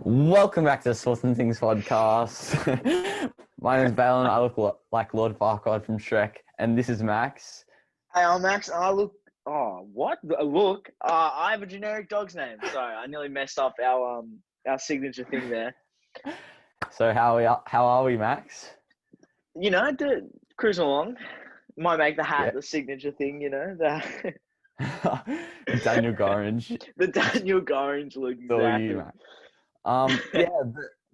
Welcome back to the Sorts and Things podcast. My name is Balin. I look like Lord Farquaad from Shrek, and this is Max. Hey, I'm Max, and I look. Oh, what? Look, I have a generic dog's name. Sorry, I nearly messed up our signature thing there. So how are we, Max? Cruising along. Might make the hat Yeah. the signature thing. Daniel Gorringe. The Daniel Gorringe look. So Exactly. you, Max.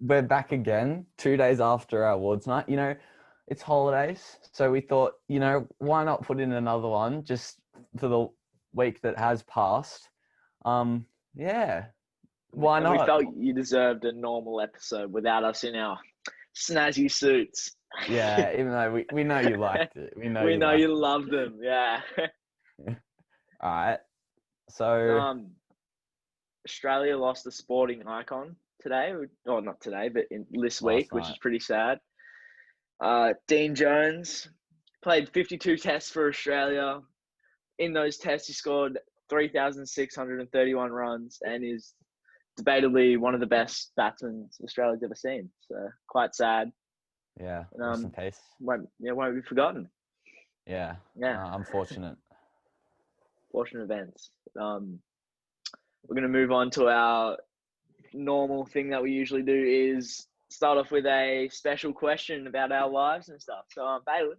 We're back again 2 days after our awards night. It's holidays, so we thought, why not put in another one just for the week that has passed? Yeah. Why And not? we felt you deserved a normal episode without us in our snazzy suits. Yeah, even though we know you liked it. We know you loved them. Yeah. All right. So Australia lost a sporting icon today, or not today, but in this week, which is pretty sad. Dean Jones played 52 tests for Australia. In those tests, he scored 3,631 runs and is debatably one of the best batsmen Australia's ever seen. So quite sad. Yeah, rest in peace. Won't be forgotten. Yeah. Unfortunate. Fortunate events. We're going to move on to our normal thing that we usually do is start off with a special question about our lives and stuff. So, Bailey,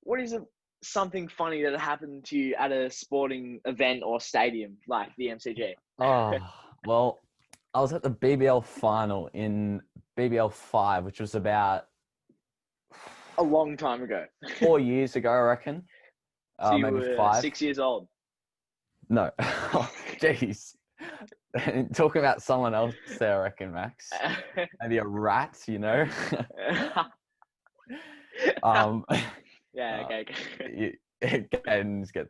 what is something funny that happened to you at a sporting event or stadium like the MCG? Oh, well, I was at the BBL final in BBL 5, which was about a long time ago. 4 years ago, I reckon. So you maybe were 5. 6 years old. No. Jeez. Talking about someone else there, I reckon, Max. Maybe a rat, Yeah, okay.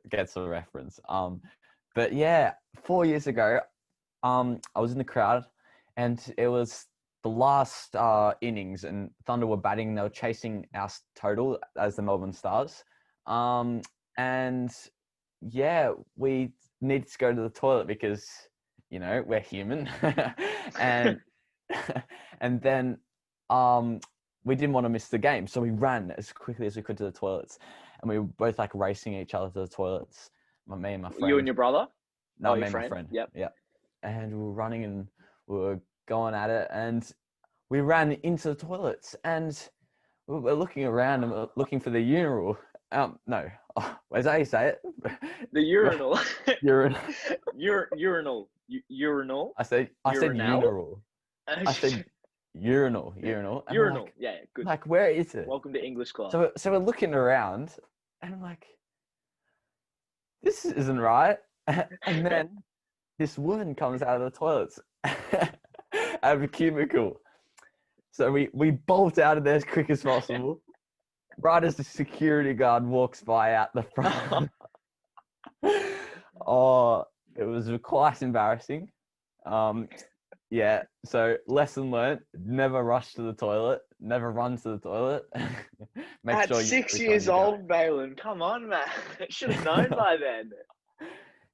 Gets a reference. But yeah, 4 years ago, I was in the crowd, and it was the last innings, and Thunder were batting. They were chasing our total as the Melbourne Stars, and yeah, we needed to go to the toilet because we're human, and and then we didn't want to miss the game, so we ran as quickly as we could to the toilets, and we were both like racing each other to the toilets. Me and my friend. You and your brother? No, me and my friend. Yep. Yeah. And we were running and we were going at it, and we ran into the toilets, and we were looking around and we were looking for the urinal. No, is that how you say it? The urinal. Urinal. Urinal. I said urinal. I said urinal. Urinal. Yeah, good. Like, where is it? Welcome to English class. So we're looking around, and I'm like, this isn't right. And then this woman comes out of the toilets out of a cubicle. So we bolt out of there as quick as possible. Right as the security guard walks by out the front. Oh, it was quite embarrassing. Yeah, so lesson learned, never rush to the toilet, never run to the toilet. At 6 years old, Balin, come on, man. Should have known by then.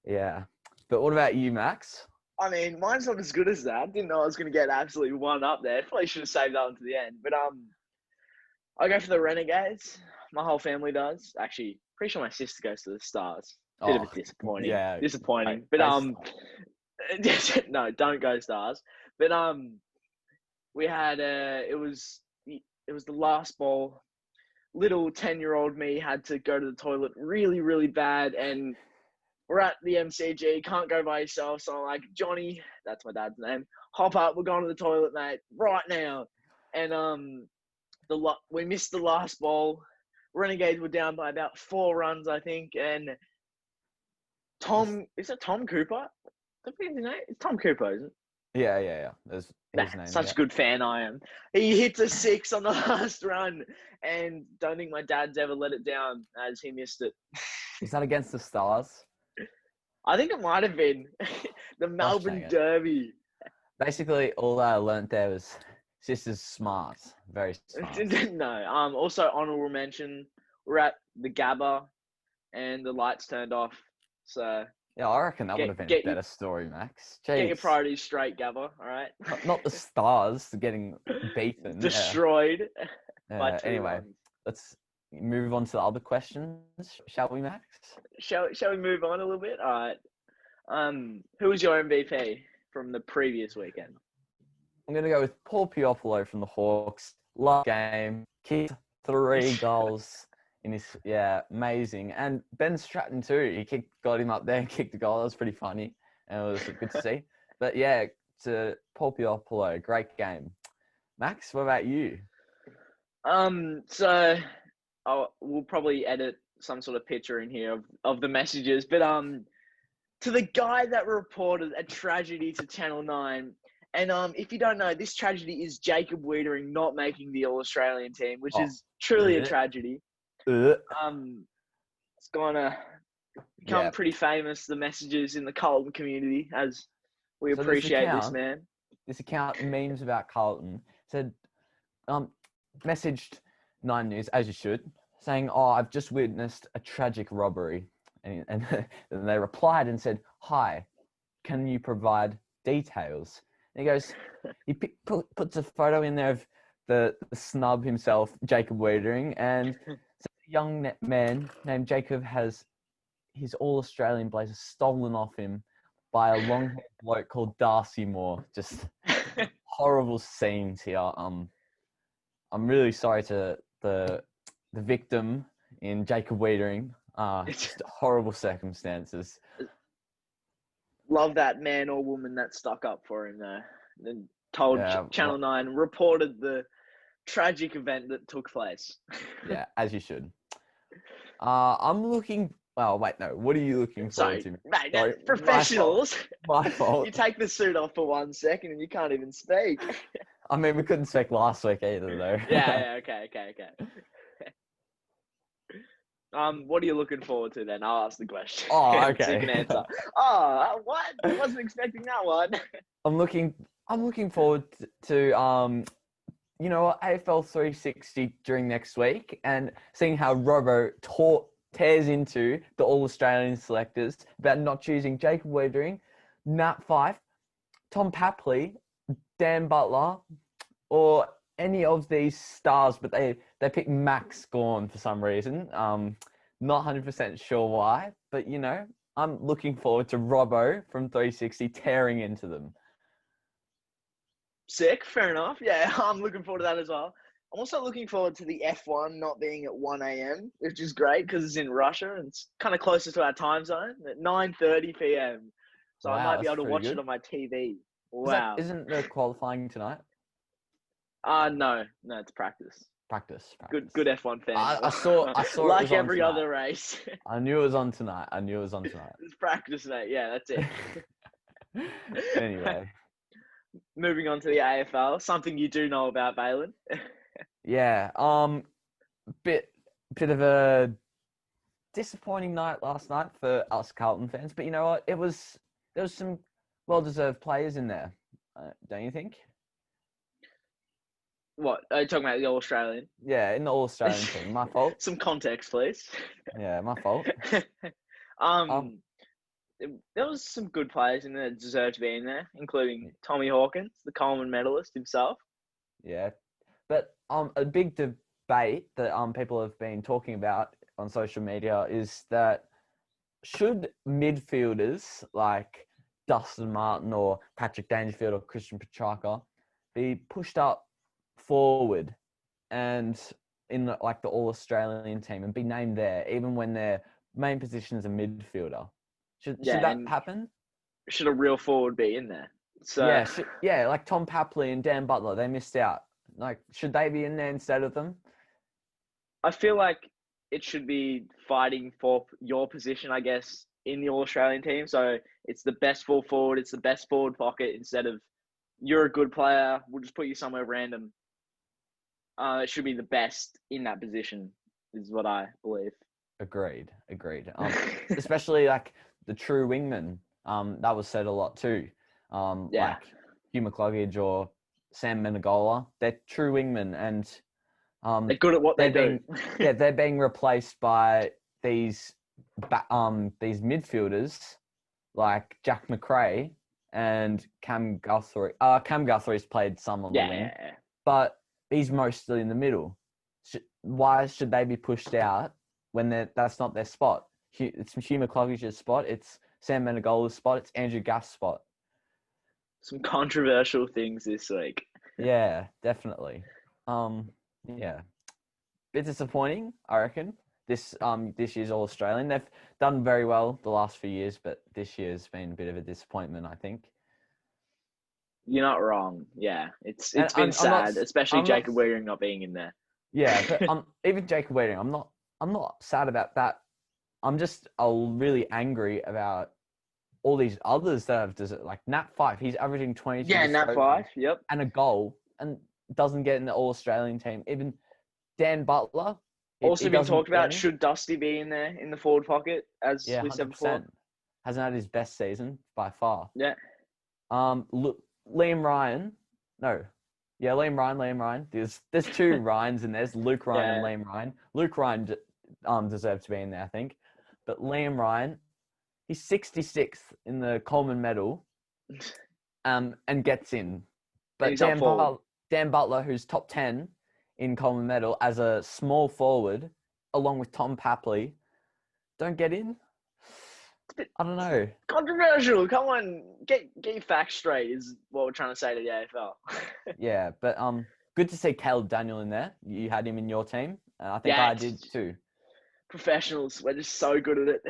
Yeah. But what about you, Max? I mean, mine's not as good as that. Didn't know I was going to get absolutely one up there. Probably should have saved that one to the end. But I go for the Renegades. My whole family does. Actually, pretty sure my sister goes to the Stars. Bit of a disappointing. Yeah. Disappointing. But no, don't go Stars. But we had it was the last ball. Little 10-year-old me had to go to the toilet really, really bad, and we're at the MCG, can't go by yourself. So I'm like, Johnny, that's my dad's name, hop up, we're going to the toilet, mate, right now. And we missed the last ball. Renegades were down by about 4 runs, I think, and is it Tom Cooper? I think his name? It's Tom Cooper, isn't it? Yeah. There's his name. Such a good fan I am. He hits a 6 on the last run, and don't think my dad's ever let it down as he missed it. Was that against the Stars? I think it might have been the Melbourne Derby. Basically, all I learnt there was sister's smart, very smart. No. Also, honourable mention, we're at the Gabba, and the lights turned off. So Yeah, I reckon that would have been a Get your better story, Max. get your Jeez. priorities straight, Gabba. All right. Not the Stars getting beaten. Yeah. Destroyed by Yeah. two Anyway, runs. let's move on to the other questions, shall we, Max? Shall we move on a little bit? All right. Who was your MVP from the previous weekend? I'm going to go with Paul Piopolo from the Hawks. Last game, kicked 3 goals in his, amazing. And Ben Stratton too. He got him up there and kicked the goal. That was pretty funny, and it was good to see. But yeah, to Paul Piopolo, great game. Max, what about you? So we'll probably edit some sort of picture in here of the messages, but to the guy that reported a tragedy to Channel 9. And if you don't know, this tragedy is Jacob Wiedering not making the All-Australian team, which is truly a tragedy. It's gonna become pretty famous, the messages in the Carlton community, as we appreciate this man. This account, memes about Carlton, said, messaged Nine News, as you should, saying, I've just witnessed a tragic robbery. And they replied and said, hi, can you provide details? And he goes, he puts a photo in there of the snub himself, Jacob Wiedering, and a young man named Jacob has his All-Australian blazer stolen off him by a long-haired bloke called Darcy Moore. Just horrible scenes here. I'm really sorry to the victim in Jacob Wiedering. Just horrible circumstances. Love that man or woman that stuck up for him though. And told Channel 9, reported the tragic event that took place. Yeah, as you should. I'm looking... Oh, wait, no. What are you looking forward to? Mate, sorry, professionals. My fault. You take the suit off for 1 second and you can't even speak. I mean, we couldn't speak last week either, though. Yeah, okay. What are you looking forward to then? I'll ask the question. Oh, okay. So you can answer. Oh, what? I wasn't expecting that one. I'm looking forward to AFL 360 during next week and seeing how Robbo tears into the All-Australian selectors about not choosing Jacob Wiedering, Nat Fyfe, Tom Papley, Dan Butler, or any of these stars, but they picked Max Gawn for some reason. Not 100% sure why, but I'm looking forward to Robbo from 360 tearing into them. Sick, fair enough. Yeah, I'm looking forward to that as well. I'm also looking forward to the F1 not being at 1 a.m., which is great because it's in Russia and it's kind of closer to our time zone at 9:30 p.m. So I might be able to watch it on my TV. Wow. Isn't the qualifying tonight? No, it's practice. Practice. Good F1 fan. I saw like every other race. I knew it was on tonight. It's practice, mate. Yeah, that's it. Anyway. Moving on to the AFL, something you do know about, Balin. Yeah. Bit of a disappointing night last night for us Carlton fans, but you know what? There was some well-deserved players in there, don't you think? What are you talking about? The All-Australian? Yeah, in the All-Australian team. My fault. Some context, please. Yeah, my fault. There was some good players in there that deserved to be in there, including Tommy Hawkins, the Coleman medalist himself. Yeah, but a big debate that people have been talking about on social media is that should midfielders like Dustin Martin or Patrick Dangerfield or Christian Petrarca be pushed up forward and in the All-Australian team and be named there, even when their main position is a midfielder? Should that happen? Should a real forward be in there? So like Tom Papley and Dan Butler, they missed out. Like, should they be in there instead of them? I feel like it should be fighting for your position, I guess, in the All-Australian team. So it's the best full forward, it's the best forward pocket instead of you're a good player, we'll just put you somewhere random. It should be the best in that position, is what I believe. Agreed. Especially like the true wingman. That was said a lot too. Like Hugh McCluggage or Sam Menegola. They're true wingmen and they're good at what they do. They're being replaced by these midfielders like Jack McRae and Cam Guthrie. Cam Guthrie's played some on the wing, Yeah. but he's mostly in the middle. Why should they be pushed out when that's not their spot? It's Hugh McCluggage's spot. It's Sam Menegola's spot. It's Andrew Gaff's spot. Some controversial things this week. Yeah, definitely. Yeah, bit disappointing, I reckon. This year's All Australian. They've done very well the last few years, but this year's been a bit of a disappointment, I think. You're not wrong. Yeah, it's And been sad, especially I'm not- Jacob Weering not being in there. Yeah, but even Jacob Wedding, I'm not sad about that. I'm just really angry about all these others that have like Nat Five. He's averaging 22. Yeah, Nat Five. Yep. And a goal, and doesn't get in the All Australian team. Even Dan Butler. Also he been doesn't talked get about. in. Should Dusty be in there in the forward pocket, as Yeah, we said before? 100%. Hasn't had his best season by far. Yeah. Liam Ryan. No. Yeah, Liam Ryan. There's two Ryans in there. There's Luke Ryan and Liam Ryan. Luke Ryan deserved to be in there, I think. But Liam Ryan, he's 66th in the Coleman medal and gets in. But Dan Butler, who's top 10 in Coleman medal as a small forward, along with Tom Papley, don't get in. I don't know. Controversial. Come on, get your facts straight is what we're trying to say to the AFL. Yeah, but good to see Caleb Daniel in there. You had him in your team, and I think I did too. Professionals, we're just so good at it.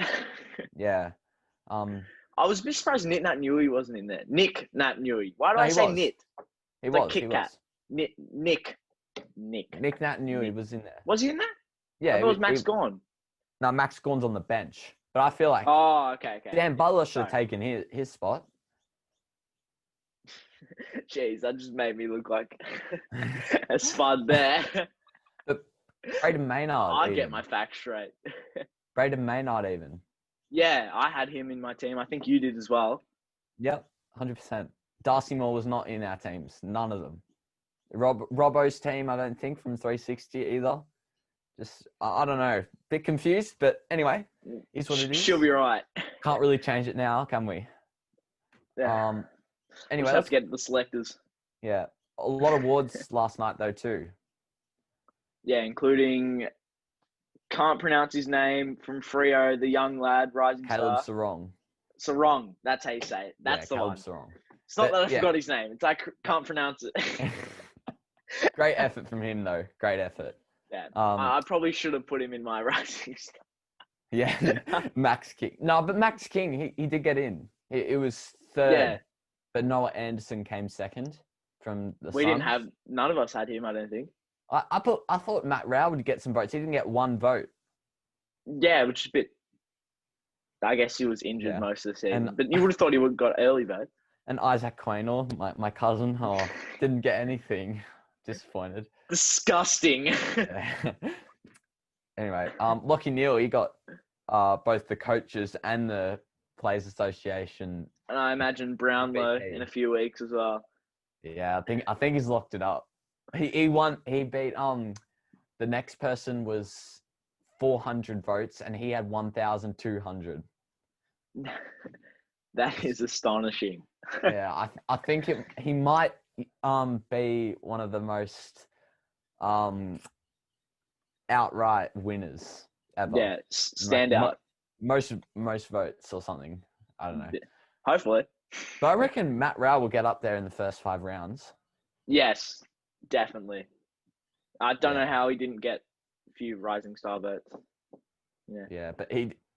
Yeah. I was a bit surprised Nick Nat Nui wasn't in there. Nick Nat Nui. Why do I say Nit? He It's was. like Kit He Kat. was. Nick. Nick Nat Nui was in there. Was he in there? Yeah. I thought it was Max Gawn. No, Max Gawn's on the bench, but I feel like Oh, okay. Dan Butler should have taken his spot. Jeez, that just made me look like a spud there. But Braden Maynard. I get my facts straight. Braden Maynard even. Yeah, I had him in my team. I think you did as well. Yep, 100%. Darcy Moore was not in our teams. None of them. Robbo's team, I don't think, from 360 either. Just, I don't know. Bit confused, but anyway, is what it is. She'll be right. Can't really change it now, can we? Yeah. Anyway, let's get the selectors. Yeah. A lot of awards last night, though, too. Yeah, including, can't pronounce his name, from Freo, the young lad, rising Caleb star. Sarong. Sarong, that's how you say it. That's the Caleb one. Sarong. It's not that I forgot his name. It's I can't pronounce it. Great effort from him, though. Great effort. Yeah. I probably should have put him in my rising star. Yeah, Max King. No, but Max King, he did get in. It was third, but Noah Anderson came second from the Suns. None of us had him, I don't think. I thought Matt Rao would get some votes. He didn't get one vote. Yeah, which is a bit, I guess he was injured most of the season. But you would have thought he would have got early vote. And Isaac Quaynor, my cousin, didn't get anything. Disappointed. Disgusting. Anyway, Lockie Neal, he got both the coaches and the Players Association. And I imagine Brownlow in a few weeks as well. Yeah, I think he's locked it up. He won. He beat the next person was 400 votes, and he had 1,200. That is astonishing. Yeah, I think he might be one of the most outright winners ever. Yeah, stand out. Most votes or something. I don't know. Hopefully. But I reckon Matt Rao will get up there in the first 5 rounds. Yes, definitely. I don't know how he didn't get a few Rising Star votes. Yeah, but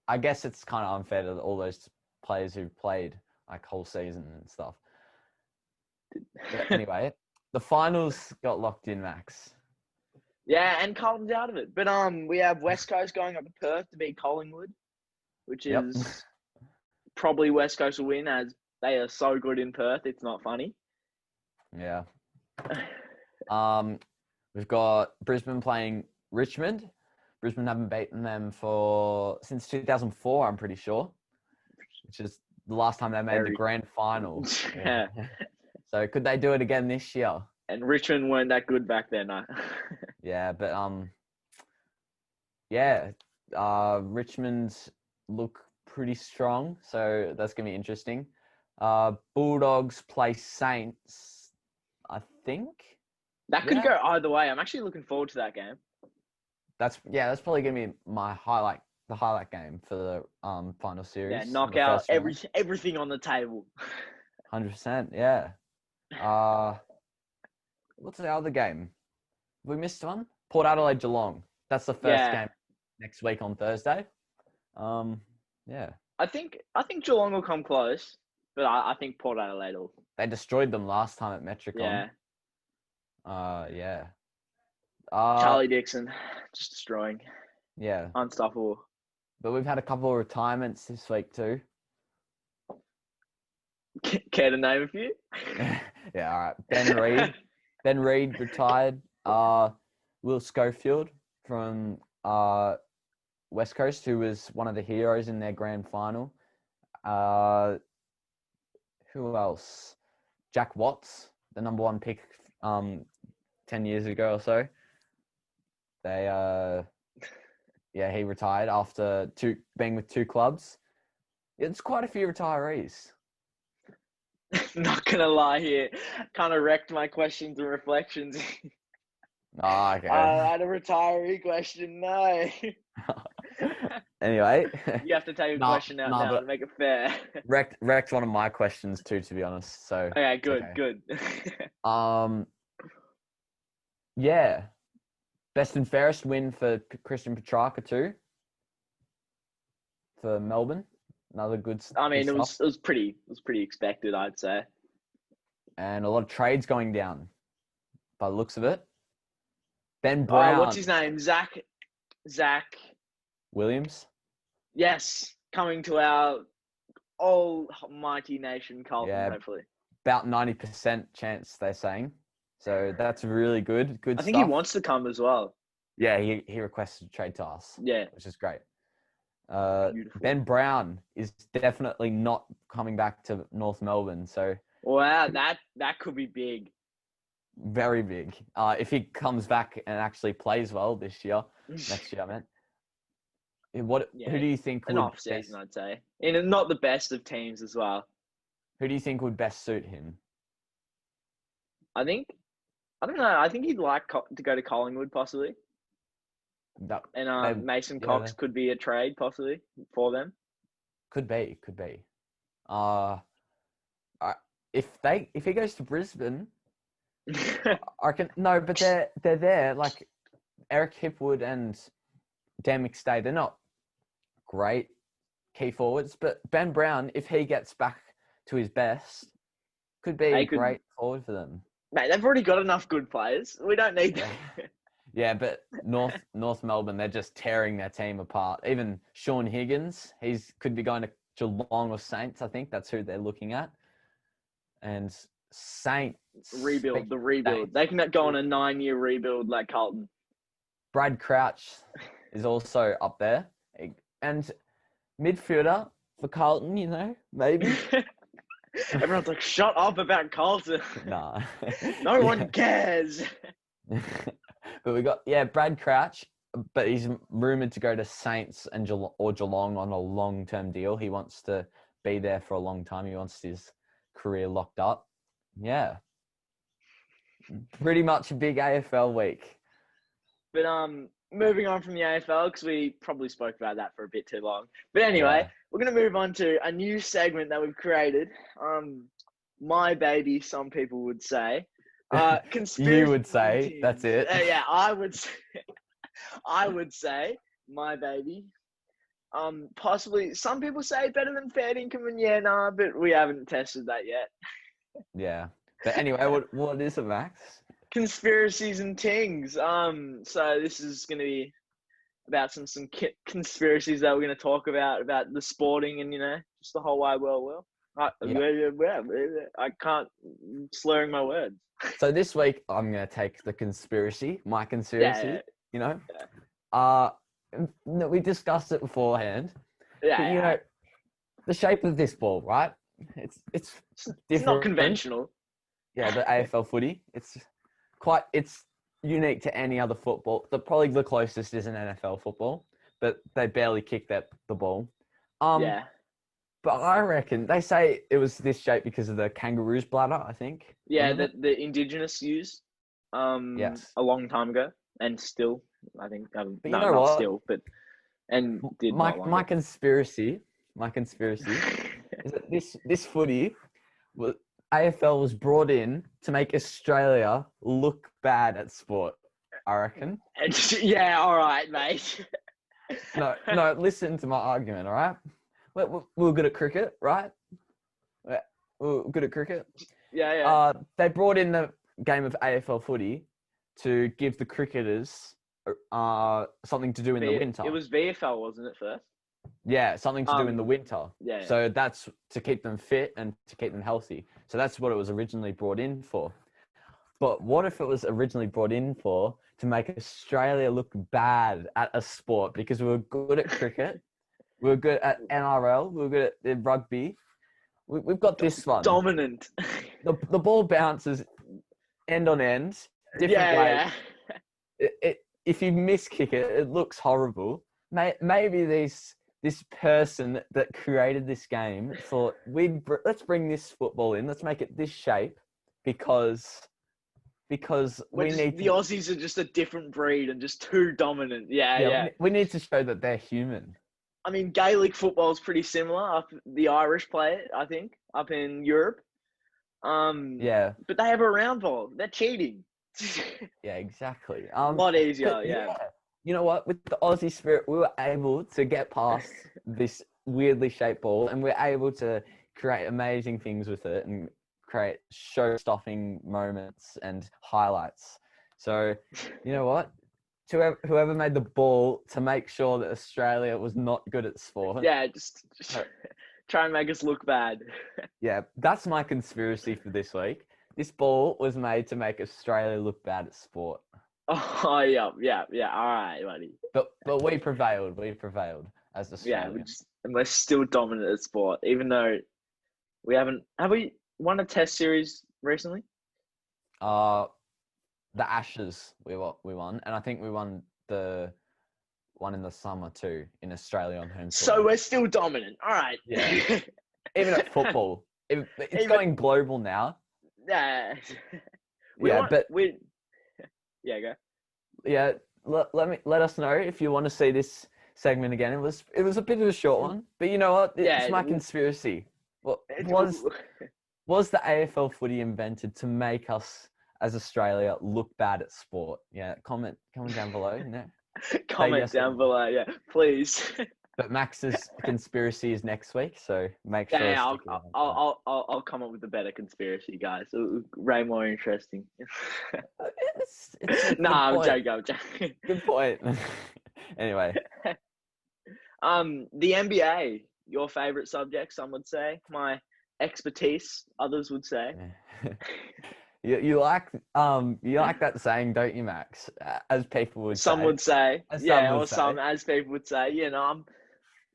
I guess it's kind of unfair to all those players who played like whole season and stuff. But anyway, the finals got locked in, Max. Yeah, and Carlton's out of it. But we have West Coast going up to Perth to beat Collingwood, which is probably West Coast will win, as they are so good in Perth. It's not funny. Yeah. We've got Brisbane playing Richmond. Brisbane haven't beaten them since 2004, I'm pretty sure, which is the last time they made the grand final. Yeah. So could they do it again this year? And Richmond weren't that good back then, no. Yeah, but Richmond look pretty strong, so that's gonna be interesting. Bulldogs play Saints, I think. That could Yeah, go either way. I'm actually looking forward to that game. that's probably gonna be my highlight, the highlight game for the final Yeah, series, knock the out first round. everything on the table. 100%, yeah. Uh, what's the other game? We missed one. Port Adelaide Geelong. That's the first Yeah, game next week on Thursday. Yeah, I think Geelong will come close, but I think Port Adelaide will. they destroyed them last time at Metricon. Yeah, Yeah. Charlie Dixon, just destroying, Yeah. unstoppable. But we've had a couple of retirements this week too. Care to name a few? Yeah, all right. Ben Reed retired. Will Schofield from West Coast, who was one of the heroes in their grand final. Who else? Jack Watts, the number one pick 10 years ago or so. He retired after being with two clubs. It's quite a few retirees. Not gonna lie here, kind of wrecked my questions and reflections. Oh, okay. I had a retiree question. No. Anyway, You have to take a No, question out no, now but- to make it fair. wrecked one of my questions too, to be honest. So Okay, good, okay. good. Yeah, best and fairest win for Christian Petrarca too. For Melbourne, another good. I mean, good it stuff. was pretty expected, I'd say. And a lot of trades going down, by the looks of it. Ben Brown, What's his name? Zach Williams. Yes, coming to our almighty nation, Carlton, Yeah. hopefully. About 90% chance they're saying. So that's really good. Good I think stuff. he wants to come as well. Yeah, he requested a trade to us. Yeah. Which is great. Beautiful. Ben Brown is definitely not coming back to North Melbourne. So Wow, that could be big. very big. If he comes back and actually plays well next year, I meant. Who do you think An would off season, I'd say. And not the best of teams as well. Who do you think would best suit him? I don't know. I think he'd like to go to Collingwood possibly. That And Mason Cox could be a trade possibly for them. could be. If he goes to Brisbane, I reckon no, but they're there. Like Eric Hipwood and Dan McStay, they're not great key forwards, but Ben Brown, if he gets back to his best, could be a great forward for them. Mate, they've already got enough good players. We don't need them. Yeah, but North Melbourne, they're just tearing their team apart. Even Sean Higgins, could be going to Geelong or Saints. I think that's who they're looking at. And Saints The rebuild. They can go on a 9-year rebuild like Carlton. Brad Crouch is also up there, and midfielder for Carlton. Maybe. Everyone's like, shut up about Carlton. Nah. No one cares. But we got Brad Crouch, but he's rumored to go to Saints and Geelong on a long-term deal. He wants to be there for a long time. He wants his career locked up. Yeah. Pretty much a big AFL week. But moving on from the AFL, because we probably spoke about that for a bit too long. But anyway, we're going to move on to a new segment that we've created. My baby, some people would say. Conspiracy You would say, teams. that's it. Yeah, I would say, my baby. Possibly, some people say better than fair income, and but we haven't tested that yet. Yeah. But anyway, what is it, Max? Conspiracies and things. So this is going to be about some conspiracies that we're going to talk about the sporting and just the whole wide world. I can't slurring my words. So this week I'm going to take my conspiracy. Yeah. We discussed it beforehand. Yeah. But, the shape of this ball, right? It's different. It's not conventional. Yeah, the AFL footy. It's unique to any other football. Probably the closest is an NFL football, but they barely kick the ball. Yeah. But I reckon they say it was this shape because of the kangaroo's bladder. I think, Yeah, wasn't it? that the indigenous used Yes. a long time ago, and still, I think, But you no, know not what? still, but and did My not like my it. conspiracy, my conspiracy is that this footy was AFL was brought in to make Australia look bad at sport. I reckon. Yeah, all right, mate. No, no. Listen to my argument. All right. We were good at cricket, right? Yeah, we were good at cricket. Yeah, yeah. They brought in the game of AFL footy to give the cricketers something to do in the winter. It was VFL, wasn't it first? Yeah, something to do in the winter. Yeah, yeah. So that's to keep them fit and to keep them healthy. So that's what it was originally brought in for. But what if it was originally brought in for to make Australia look bad at a sport because we were good at cricket, we were good at NRL, we were good at rugby. We've got this one. Dominant. The ball bounces end on end, different ways. Yeah. If you miss kick it, it looks horrible. Maybe this person that created this game thought let's bring this football in, let's make it this shape because we need the to. Aussies are just a different breed and just too dominant. Yeah, Yeah, yeah. we need to show that they're human. I mean, Gaelic football is pretty similar. The Irish play it, I think, up in Europe. Yeah, But they have a round ball. They're cheating. yeah, exactly. A lot easier, But yeah. you know what? With the Aussie spirit, we were able to get past this weirdly shaped ball, and we're able to create amazing things with it and create show-stopping moments and highlights. So, you know what? To whoever made the ball to make sure that Australia was not good at sport. Yeah, just try and make us look bad. Yeah, that's my conspiracy for this week. This ball was made to make Australia look bad at sport. Oh, yeah. All right, buddy. But we prevailed. We prevailed as Yeah, Australians. and we're still dominant at sport, even though we haven't. Have we won a Test series recently? The Ashes we won, and I think we won the one in the summer too in Australia on home soil. So we're still dominant. All right. Yeah. Even at football, it's going global now. Yeah. Yeah, go. Yeah, let us know if you want to see this segment again. It was a bit of a short one, but you know what? It's my conspiracy. What was the AFL footy invented to make us as Australia look bad at sport? Yeah, comment down below. You know, comment down below. Yeah, please. But Max's conspiracy is next week, so make sure. Yeah, I'll come up with a better conspiracy, guys. Way more interesting. it's nah, I'm joking. Good point. Anyway, the NBA, your favorite subject, some would say. My expertise, others would say. You like that saying, don't you, Max? As people would say. Some would say. As people would say. You know, I'm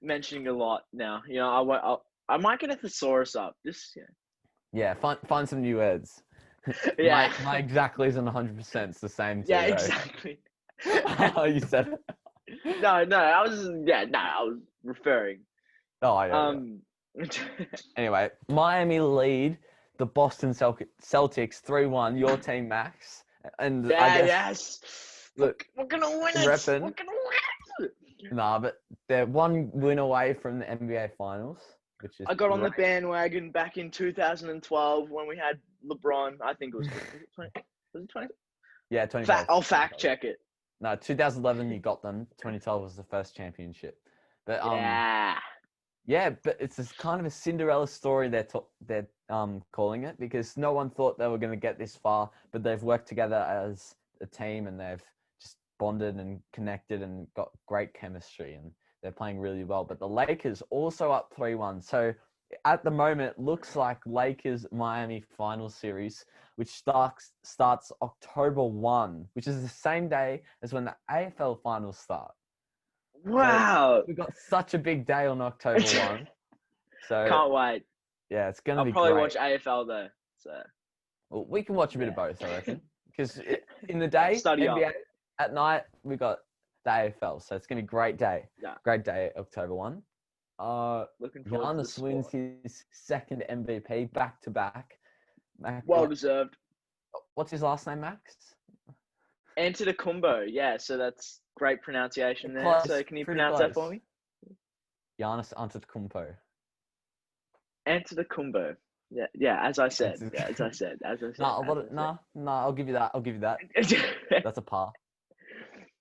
mentioning a lot now. You know, I might get a thesaurus up. Just yeah, find some new words. Yeah, my exactly isn't 100%. It's the same. Yeah, exactly. Oh, you said it. No, I was referring. Oh, yeah. Anyway, Miami lead the Boston Celtics 3-1. Your team, Max, and I guess look, we're gonna win it. We're gonna win it. Nah, but they're one win away from the NBA Finals, which is. I got on the bandwagon back in 2012 when we had LeBron. I think it was 20. Was it 20? Yeah, 2012. I'll fact check it. No, 2011 you got them. 2012 was the first championship. But yeah, but it's kind of a Cinderella story they're calling it, because no one thought they were going to get this far, but they've worked together as a team and they've just bonded and connected and got great chemistry and they're playing really well. But the Lakers also up 3-1. So at the moment, looks like Lakers Miami final series, which starts October 1, which is the same day as when the AFL finals start. Wow. So we've got such a big day on October 1. So can't wait. Yeah, it's going to be great. I'll probably watch AFL though. So well, we can watch a bit of both, I reckon. Because in the day, Study NBA, up. at night, we got the AFL. So it's going to be a great day. Yeah. Great day, October 1. Looking forward to the Giannis wins sport. his second MVP back to back. Well deserved. What's his last name, Max? Antetokounmpo. Yeah, so that's great pronunciation there. Close, So can you pretty pronounce that for close. me? Giannis Antetokounmpo. Antetokounmpo. Yeah, yeah. As I said. Ant- Yeah, as I said. As I said. Nah, As I'll give you that. I'll give you that. I said. That's a par.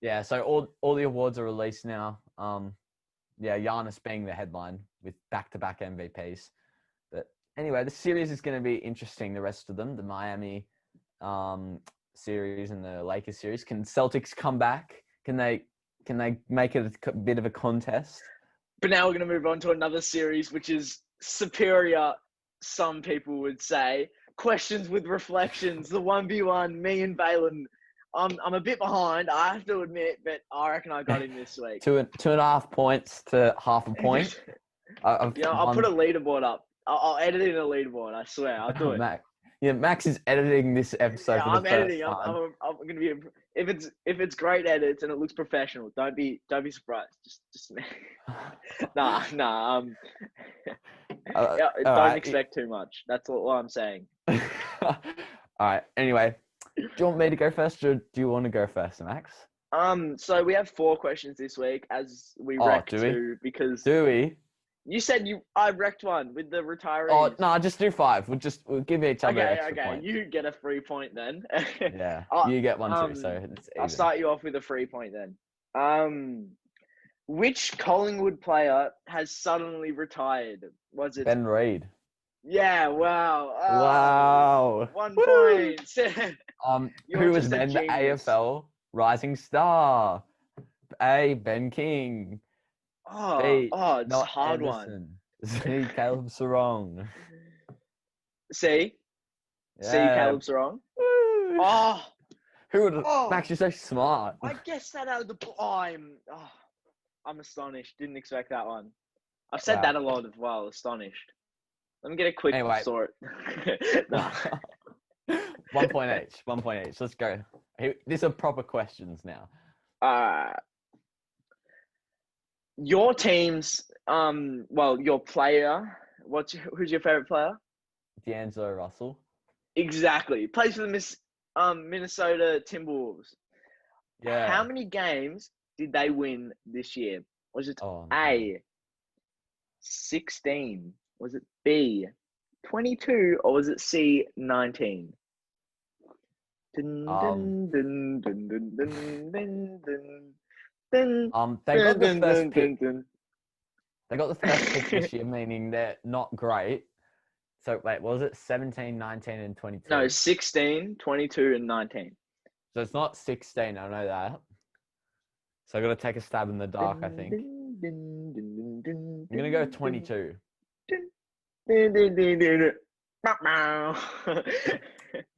Yeah, so all the awards are released now. Yeah, Giannis being the headline with back-to-back MVPs. But anyway, the series is going to be interesting. The rest of them, the Miami series and the Lakers series. Can Celtics come back? Can they make it a bit of a contest? But now we're going to move on to another series, which is superior, some people would say. Questions with reflections, the 1v1, me and Valen. I'm a bit behind, I have to admit, but I reckon I got him this week. 2.5 points to half a point. I'll put a leaderboard up. I'll edit in a leaderboard, I swear. I'll do it. Max is editing this episode for the I'm editing. first time. I'm going to be if it's great edits and it looks professional, don't be surprised. Just nah. Don't expect too much. That's all I'm saying. All right. Anyway, do you want me to go first, or do you want to go first, Max? So we have 4 questions this week, as we wrecked 2 because. Do we? You said I wrecked 1 with the retirees. Oh no, just do 5. We'll give each other an extra point. You get a free point then. Yeah, you get 1 too. So it's I'll start you off with a free point then. Which Collingwood player has suddenly retired? Was it Ben Reid? Yeah. Wow. Wow. 1 point. Who was then the AFL rising star? A. Ben King. B, it's a hard Anderson. one. C. Caleb Sarong. C. Yeah. C. Caleb Sarong. Oh. Who would? Max, you're so smart. I guessed that out of the. I'm astonished. Didn't expect that one. I've said that a lot as well. Astonished. Let me get a quick sort. Nah. 1 point each. 1 point each. Let's go. These are proper questions now. Your team's your player. Who's your favorite player? D'Angelo Russell. Exactly. Plays for the Minnesota Timberwolves. Yeah. How many games did they win this year? Was it A, 16? Was it B, 22? Or was it C, 19? They got the first pick. They got the first pick this year, meaning they're not great. So wait, was it 17, 19, and 22? No, 16, 22, and 19. So it's not 16. I know that. So I got to take a stab in the dark. I think I'm gonna go 22.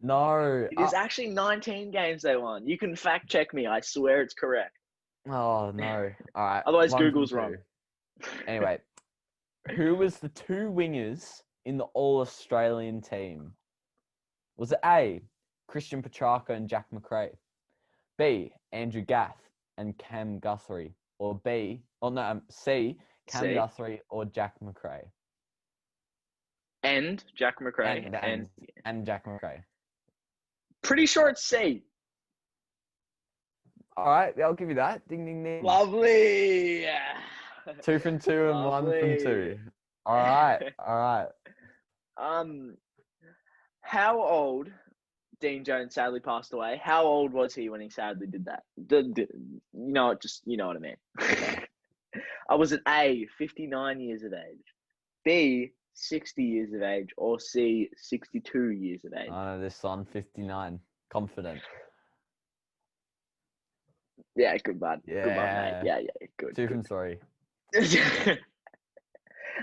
No, it is actually 19 games they won. You can fact check me. I swear it's correct. Oh no! All right. Otherwise, Google's wrong. Anyway, who was the 2 wingers in the All-Australian team? Was it A, Christian Petrarca and Jack Macrae, B, Andrew Gath and Cam Guthrie, or C, Cam Guthrie or Jack Macrae? And Jack Macrae. And Jack Macrae. Pretty sure it's C. All right, I'll give you that. Ding, ding, ding. Lovely. 2 from 2 and Lovely. 1 from 2. All right. How old? Dean Jones sadly passed away. How old was he when he sadly did that? You know what I mean. Was it A, 59 years of age, B, 60 years of age, or C, 62 years of age? This son, 59. Confident. Yeah, good bud. Yeah. Good bud, mate. Yeah, good. 2 from 3.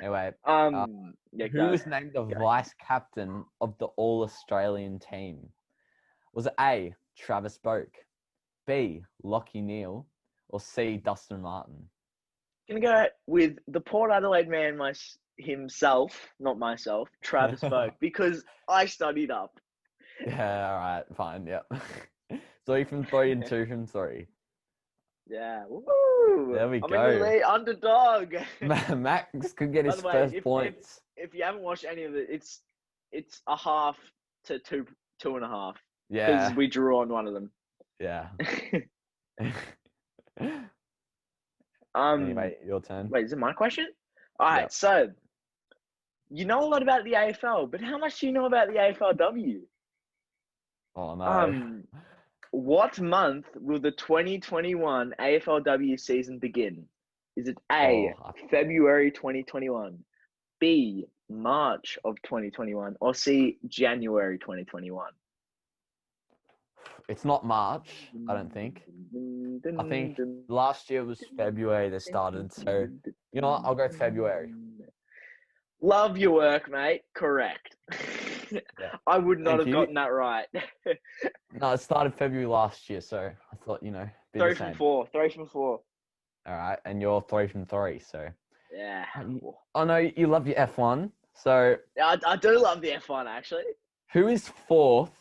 Anyway, who was named the vice captain of the All-Australian team? Was it A, Travis Boak, B, Lachie Neale, or C, Dustin Martin? I'm going to go with the Port Adelaide man himself, not myself, Travis Boak, because I studied up. Yeah, all right, fine, yep. 3 from 3 and 2 from 3. Yeah. Woo! There we I'm in go. the lead, underdog. Max could get By his the way, first points. if you haven't watched any of it, it's a half to two and a half because Yeah, we drew on one of them. yeah. um, Anyway, your turn. wait, is it my question? All right, Yep. so you know a lot about the AFL, but how much do you know about the AFLW? Oh no. What month will the 2021 AFLW season begin? Is it A, Oh, February 2021, B, March of 2021, or C, January 2021? it's not March, I don't think. I think last year was February they started. So, you know what? I'll go February. Love your work, mate. Correct. Yeah. I would not Thank have you. gotten that right. No, it started February last year, so I thought, be the Three same. from four. 3 from 4. All right, and you're 3 from 3, so. Yeah. I know you love your F1. So, I do love the F1, actually. who is fourth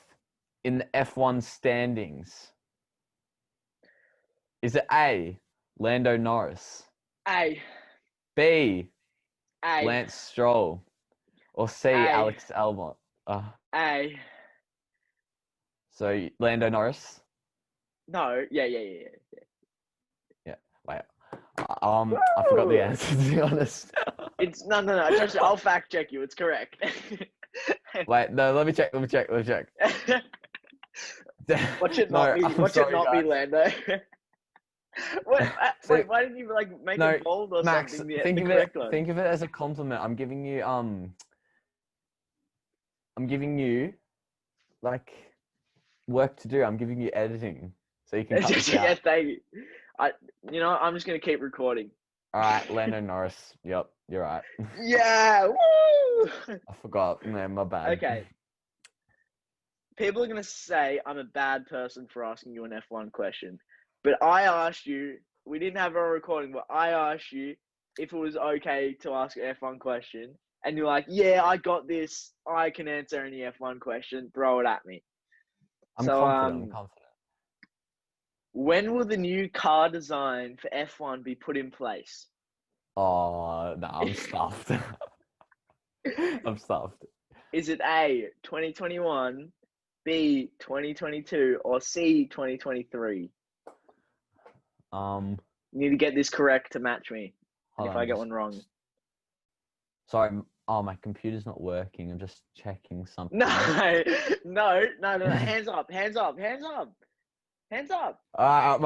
in the F1 standings? Is it A, Lando Norris, A. B, A. Lance Stroll, or C, A. Alex Albon? A. So Lando Norris. No. Yeah. Wait. I forgot the Woo! answer, to be honest. It's no. Just, I'll fact check you. It's correct. Wait, no. Let me check. Watch it No, not be. I'm Watch sorry, it not be guys. Lando. Wait, See, wait. Why didn't you make no, it bold or Max, something? The think of correct it. one. Think of it as a compliment. I'm giving you. I'm giving you, like, work to do. I'm giving you editing, so you can cut this Yeah, out. thank you. I'm just gonna keep recording. All right, Lando Norris. Yep, you're right. Yeah. Woo! I forgot. No, my bad. Okay. People are gonna say I'm a bad person for asking you an F1 question, but I asked you. We didn't have a recording, but I asked you if it was okay to ask an F1 question, and you're like, "Yeah, I got this. I can answer any F1 question. Throw it at me." I'm confident. When will the new car design for F1 be put in place? Oh no, I'm stuffed. I'm stuffed. Is it A, 2021, B, 2022, or C, 2023? You need to get this correct to match me. And if I get one wrong. Sorry. Oh, my computer's not working. I'm just checking something. No. Hands up. My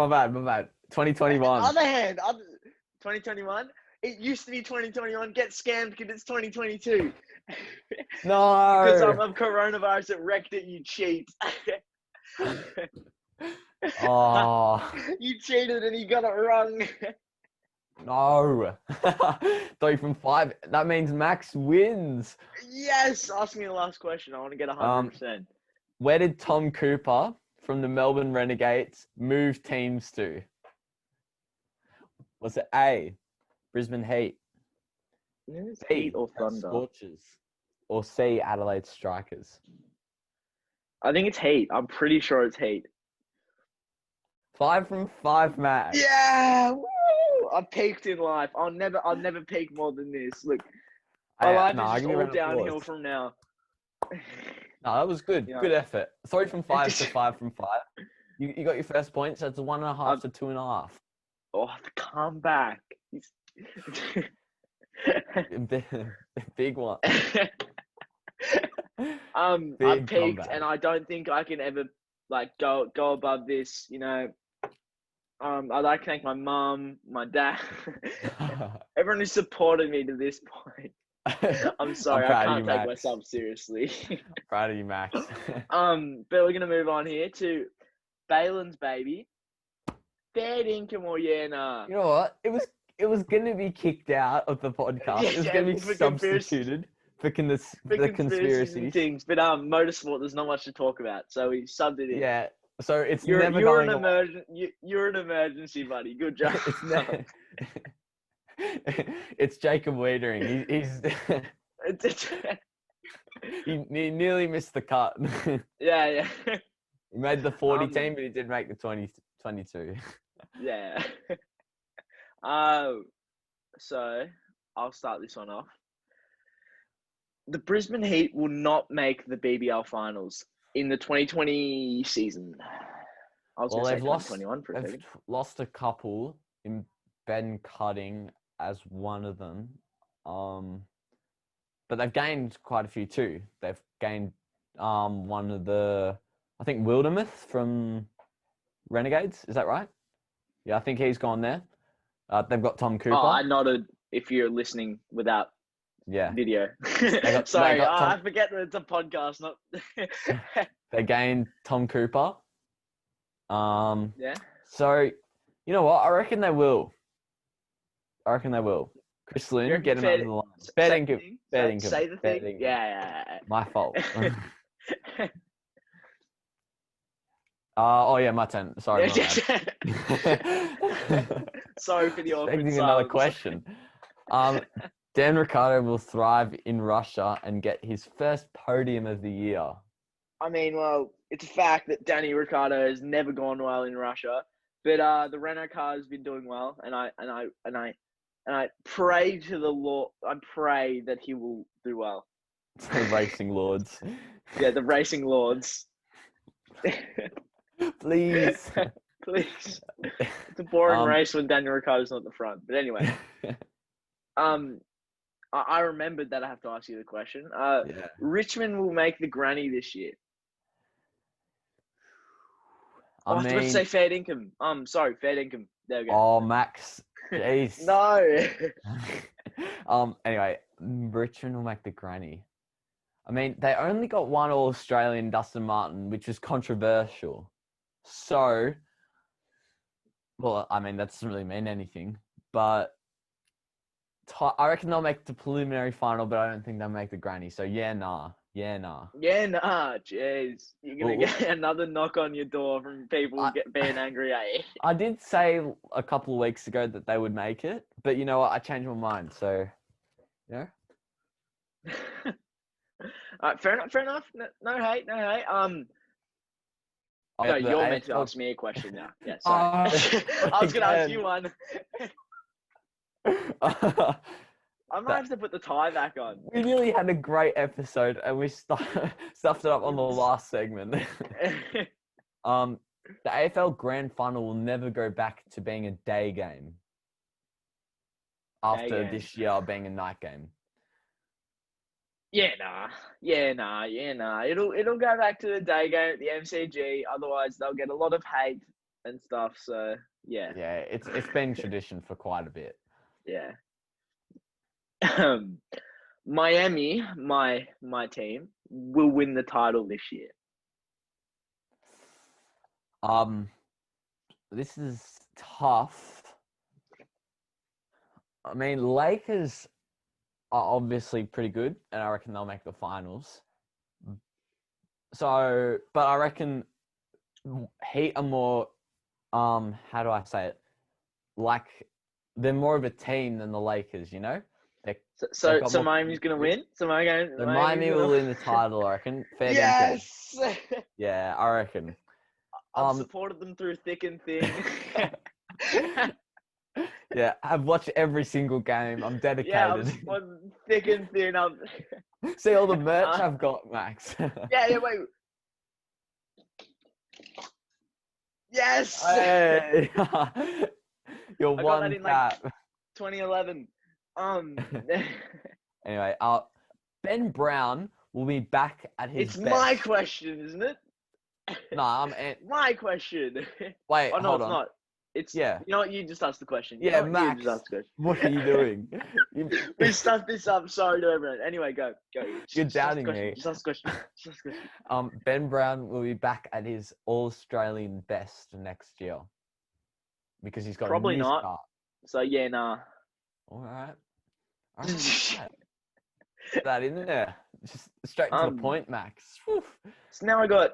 bad. 2021. Other hand. 2021. It used to be 2021. Get scammed because it's 2022. No. Because of coronavirus, it wrecked it. You cheat. Oh. You cheated and you got it wrong. No. 3 from 5. That means Max wins. Yes. Ask me the last question. I want to get 100%. Where did Tom Cooper from the Melbourne Renegades move teams to? Was it A, Brisbane Heat, Heat or Thunder? Scorchers, or C, Adelaide Strikers? I think it's Heat. I'm pretty sure it's Heat. 5 from 5, Max. Yeah, woo! I peaked in life. I'll never peak more than this. Look, my life is just all downhill from now. No, that was good. Yeah. Good effort. 3 from 5 to 5 from 5. You got your first point, so it's 1.5 to 2.5. Oh, the comeback. Big one. I peaked, and I don't think I can ever go above this. I'd like to thank my mum, my dad, everyone who supported me to this point. I'm sorry, I can't take myself seriously. Proud of you, Max. But we're gonna move on here to Balin's baby. Fair dinkum or yeah, nah. You know what? It was gonna be kicked out of the podcast. It was gonna be substituted for the conspiracy things. But motorsport, there's not much to talk about, so we subbed it in. Yeah. So it's you're never you're going an emergency. You're an emergency, buddy. Good job. It's Jacob Wiedering. He nearly missed the cut. Yeah. He made the 40 team, but he did make the 22. Yeah. So I'll start this one off. The Brisbane Heat will not make the BBL finals in the 2020 season. I was Well, going to say they've lost. 2021 for a They've second. lost a couple in Ben Cutting as one of them. But they've gained quite a few too. They've gained one of the, I think Wildermuth from Renegades. Is that right? Yeah, I think he's gone there. They've got Tom Oh, Cooper. I nodded if you're listening without Yeah, video. they Sorry, got Tom. I forget that it's a podcast, not. They gained Tom Cooper. Yeah. So, you know what? I reckon they will. Chris You Lynn, reckon get him fair, over the line. say the thing? Betting Say the thing? betting. Yeah. My fault. Oh yeah, my turn. Sorry, my bad. Sorry for the awkward Expecting another silence. question. Dan Ricciardo will thrive in Russia and get his first podium of the year. I mean, well, it's a fact that Danny Ricciardo has never gone well in Russia, but the Renault car has been doing well, and I pray to the Lord. I pray that he will do well. The racing lords. Yeah, the racing lords. Please. Please. It's a boring race when Daniel Ricciardo's not at the front. But anyway, I remembered that I have to ask you the question. Yeah. Richmond will make the granny this year. I was about to mean, say fair income. Sorry, fair income. There we go. Oh, Max. Jeez. No. Anyway, Richmond will make the granny. I mean, they only got one All-Australian, Dustin Martin, which was controversial. So, well, I mean, that doesn't really mean anything. But I reckon they'll make the preliminary final, but I don't think they'll make the granny. So, yeah, nah. Yeah, nah. Jeez. You're going to get another knock on your door from people being angry at you. I did say a couple of weeks ago that they would make it. But you know what? I changed my mind. So, yeah. Fair enough. No hate. No, you're meant to ask me a question now. Yeah, sorry. I was going to ask you one. I might have to put the tie back on. We nearly had a great episode and we stuffed it up on the last segment. The AFL Grand Final will never go back to being a day game after this year being a night game. Yeah, nah. It'll go back to the day game at the MCG. Otherwise, they'll get a lot of hate and stuff. So yeah. Yeah, it's been tradition for quite a bit. Yeah. Miami, my team, will win the title this year. This is tough. I mean, Lakers are obviously pretty good, and I reckon they'll make the finals. So, but I reckon Heat are more, how do I say it? Like, they're more of a team than the Lakers, you know? So Miami's going to win? Miami will win the title, I reckon. Fair yes! Yeah, I reckon. I've supported them through thick and thin. Yeah, I've watched every single game. I'm dedicated. Yeah, I'm thick and thin. See all the merch I've got, Max. Yeah, wait. Yes! Hey. You're one tap. 2011. Anyway, Ben Brown will be back at his It's best. my question, isn't it? No, my question. Wait, oh, no, hold it's on. not. It's yeah. You know what? You just asked the question. Yeah, Max. You just asked the question. What are you doing? We stuffed this up. Sorry to everyone. Anyway, go. You're doubting me. Just ask the question. Ben Brown will be back at his All-Australian best next year because he's got probably a new not. Start. So yeah, nah. All right. That in there, just straight to the point, Max. Whew. So now I got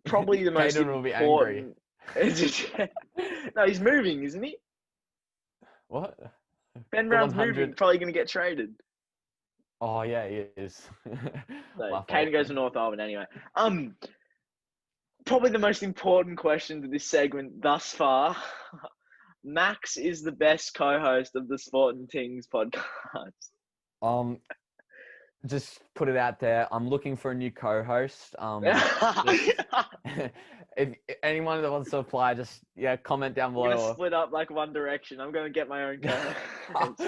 probably the most Caden will be angry. No, he's moving, isn't he? What? Ben Brown's moving. Probably going to get traded. Oh yeah, he is. So, Caden goes to North Melbourne anyway. Probably the most important question to this segment thus far. Max is the best co-host of the Sport and Things podcast. Just put it out there. I'm looking for a new co-host. If anyone that wants to apply, just comment down We're gonna below. split up like One Direction. I'm gonna get my own co-host.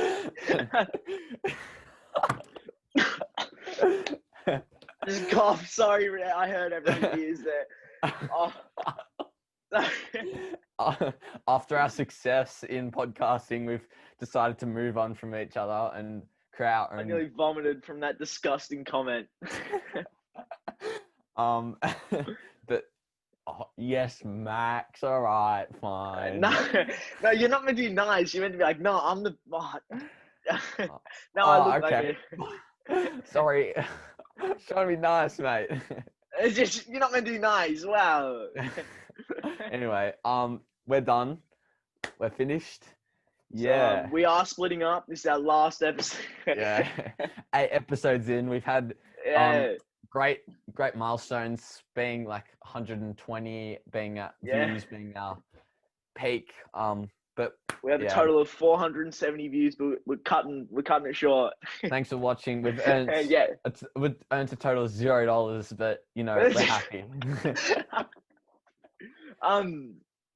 Just cough. Sorry, I heard everyone's ears there. After our success in podcasting, we've decided to move on from each other and create our I own. nearly vomited from that disgusting comment. But yes, Max. All right, fine. No, you're not meant to be nice. You're meant to be like, no, I'm the. No, Oh, I look okay. like Sorry. Trying to be nice, mate. it's just you're not meant to be nice. Wow. Anyway, we're done. We're finished. So, Yeah. we are splitting up. This is our last episode. Yeah. 8 episodes in. We've had Yeah. great milestones, being like 120, being at views, being our peak. But we have a total of 470 views, but we're cutting it short. thanks for watching. We've earned we've earned a total of $0, but we're happy.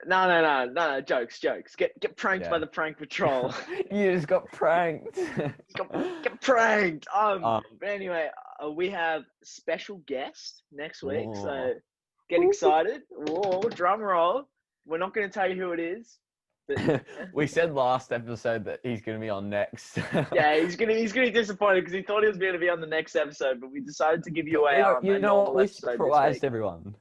No, jokes. Get pranked by the prank patrol. You just got pranked. Get pranked. But anyway, we have special guest next week, so get excited. Whoa, drum roll. We're not going to tell you who it is. But, we said last episode that he's going to be on next. Yeah, he's gonna be disappointed because he thought he was going to be on the next episode, but we decided to give you away. You know what? We surprised everyone.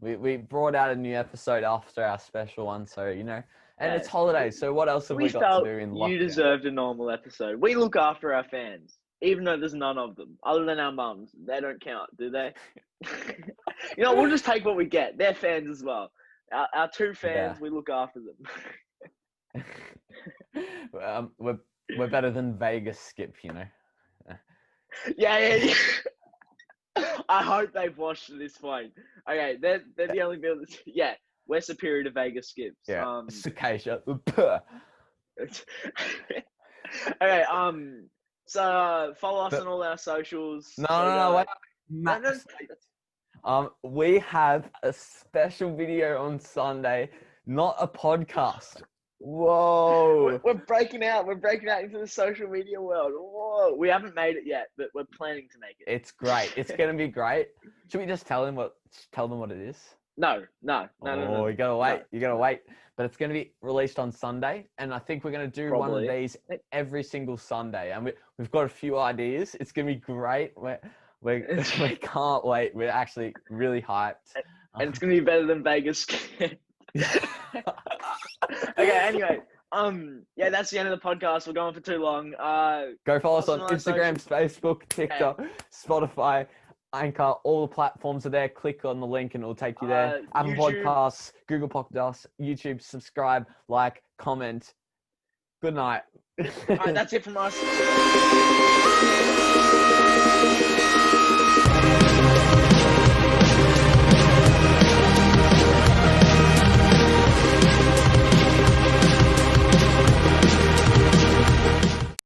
We brought out a new episode after our special one, so and it's holidays. So what else have we got to do in lockdown? You deserved a normal episode. We look after our fans, even though there's none of them, other than our mums. They don't count, do they? We'll just take what we get. They're fans as well. Our 2 fans, we look after them. We're better than Vegas Skip, Yeah. I hope they've watched to this point. Okay, they're the only people that... Yeah, we're superior to Vegas Skips. Yeah, Cicacia. Okay, so follow us on all our socials. Wait. We have a special video on Sunday, not a podcast. Whoa. We're breaking out into the social media world. Whoa. We haven't made it yet, but we're planning to make it. It's great. It's going to be great. Should we just tell them what it is? No. You got to wait. You got to wait. But it's going to be released on Sunday, and I think we're going to do one of these every single Sunday. And we've got a few ideas. It's going to be great. We can't wait. We're actually really hyped. And it's going to be better than Vegas. Okay, anyway, that's the end of the podcast. We're going for too long. Go follow us on Instagram, Facebook, TikTok, Spotify, Anchor. All the platforms are there. Click on the link and it'll take you there. Apple Podcasts, Google Podcasts, YouTube. Subscribe, like, comment. Good night. All right, that's it from us.